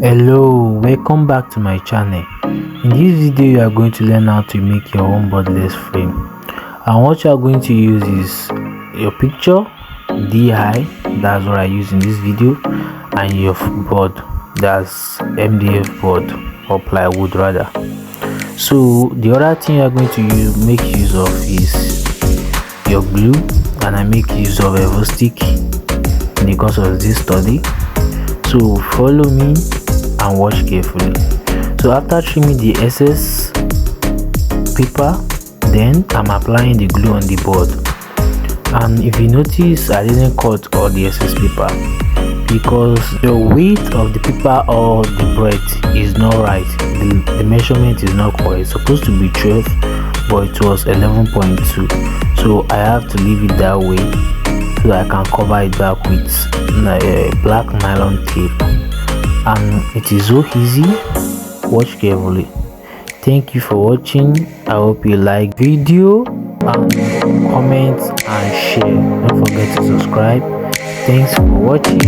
Hello, welcome back to my channel. In this video you are going to learn how to make your own boardless frame, and what you are going to use is your picture DI, that's what I use in this video, and your board, that's MDF board or plywood rather. So the other thing you are going to make use of is your glue, and I make use of a stick because of this study. So follow me and watch carefully. So after trimming the excess paper, then I'm applying the glue on the board. And if you notice, I didn't cut all the excess paper because the weight of the paper or the breadth is not right. The measurement is not correct. It's supposed to be 12, but it was 11.2. So I have to leave it that way so I can cover it back with black nylon tape. And it is so easy. Watch carefully. Thank you for watching. I hope you like video, and comment and share. Don't forget to subscribe. Thanks for watching.